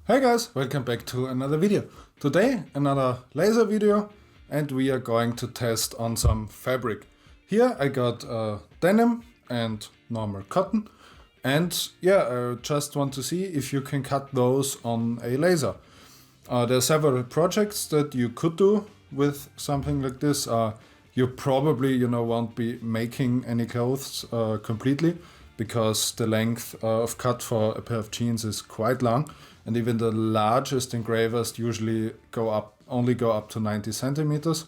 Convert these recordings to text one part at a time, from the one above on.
Hey guys, welcome back to another video. Today another laser video and we are going to test on some fabric. Here I got denim and normal cotton and I just want to see if you can cut those on a laser. There are several projects that you could do with something like this. You probably won't be making any clothes completely because the length of cut for a pair of jeans is quite long, and even the largest engravers usually only go up to 90 centimeters.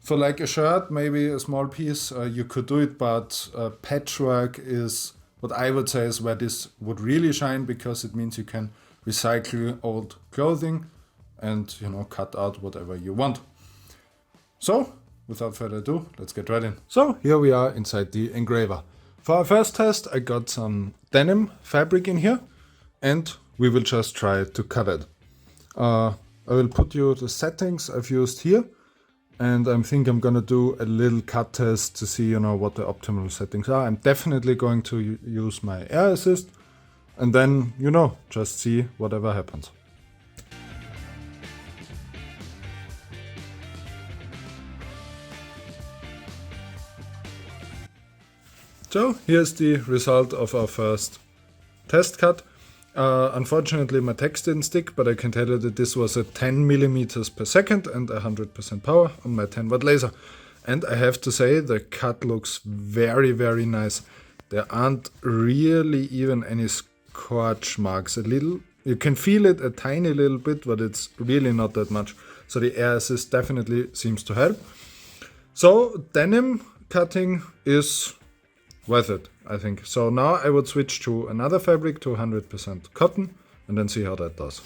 For like a shirt, maybe a small piece, you could do it, but patchwork is what I would say is where this would really shine, because it means you can recycle old clothing and cut out whatever you want. So without further ado, let's get right in. So here we are inside the engraver. For our first test, I got some denim fabric in here and we will just try to cut it. I will put you the settings I've used here, and I think I'm gonna do a little cut test to see what the optimal settings are. I'm definitely going to use my air assist and then just see whatever happens. So here's the result of our first test cut. Unfortunately my text didn't stick, but I can tell you that this was at 10 millimeters per second and 100% power on my 10 watt laser. And I have to say the cut looks very, very nice. There aren't really even any scorch marks. You can feel it a tiny little bit, but it's really not that much. So the air assist definitely seems to help. So denim cutting is worth it, I think. So now I would switch to another fabric, to 100% cotton, and then see how that does.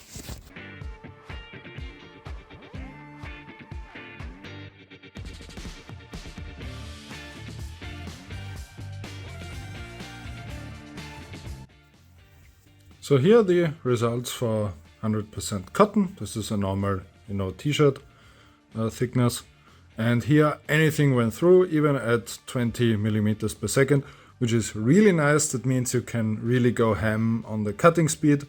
So here are the results for 100% cotton. This is a normal, t-shirt thickness. And here anything went through, even at 20 millimeters per second, which is really nice. That means you can really go ham on the cutting speed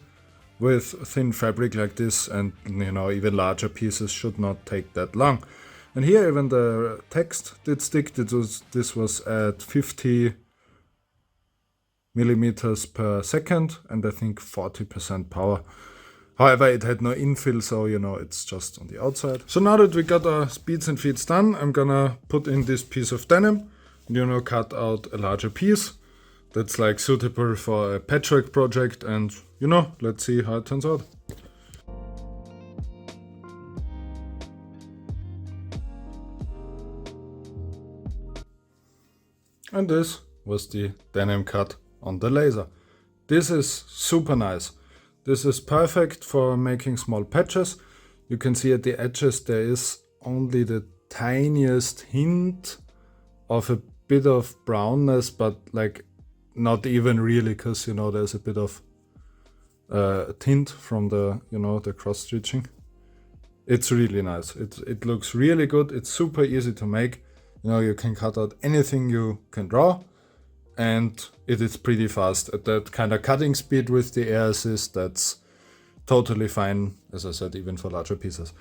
with thin fabric like this, and even larger pieces should not take that long. And here even the text did stick. This was at 50 millimeters per second and I think 40% power. However, it had no infill, so it's just on the outside. So now that we got our speeds and feeds done, I'm gonna put in this piece of denim and cut out a larger piece that's like suitable for a patchwork project, and let's see how it turns out. And this was the denim cut on the laser. This is super nice. This is perfect for making small patches. You can see at the edges there is only the tiniest hint of a bit of brownness, but like not even really, because there's a bit of tint from the the cross stitching. It's really nice. It looks really good. It's super easy to make. You can cut out anything you can draw, and it is pretty fast at that kind of cutting speed with the air assist. That's totally fine, as I said, even for larger pieces.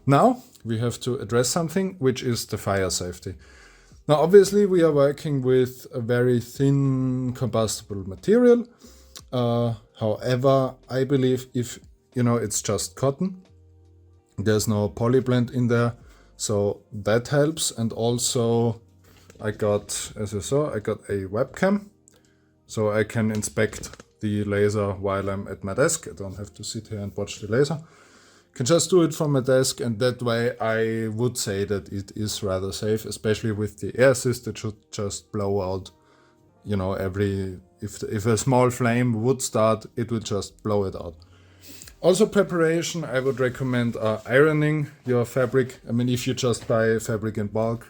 Now we have to address something, which is the fire safety. Now obviously we are working with a very thin combustible material. However, I believe if it's just cotton, there's no polyblend in there, so that helps. And also I got, as you saw, I got a webcam, so I can inspect the laser while I'm at my desk. I don't have to sit here and watch the laser. I can just do it from my desk, and that way I would say that it is rather safe, especially with the air assist. It should just blow out, if a small flame would start, it would just blow it out. Also preparation, I would recommend ironing your fabric. I mean, if you just buy fabric in bulk,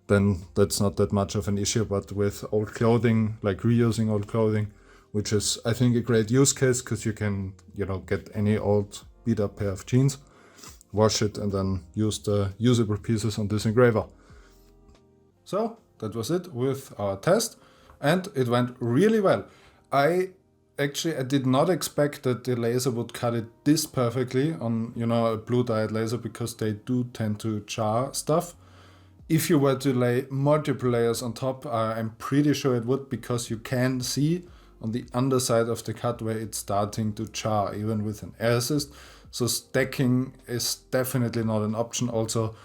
then that's not that much of an issue, but with old clothing, like reusing old clothing, which is, I think, a great use case, because you can, get any old beat up pair of jeans, wash it, and then use the usable pieces on this engraver. So that was it with our test, and it went really well. I actually I did not expect that the laser would cut it this perfectly on, you know, a blue dyed laser, because they do tend to char stuff. If you were to lay multiple layers on top, I'm pretty sure it would, because you can see on the underside of the cut where it's starting to char, even with an air assist. So stacking is definitely not an option. Also,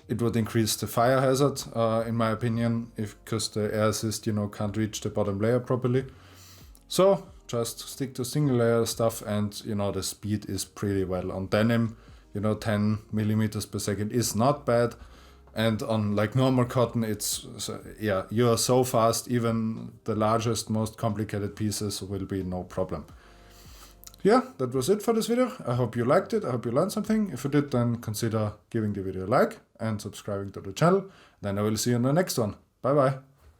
it would increase the fire hazard, in my opinion, because the air assist, you know, can't reach the bottom layer properly. So just stick to single layer stuff, and you know, the speed is pretty well. On denim, you know, 10 millimeters per second is not bad. And on like normal cotton, it's, yeah, you're so fast, even the largest, most complicated pieces will be no problem. Yeah, that was it for this video. I hope you liked it. I hope you learned something. If you did, then consider giving the video a like and subscribing to the channel. Then I will see you in the next one. Bye bye.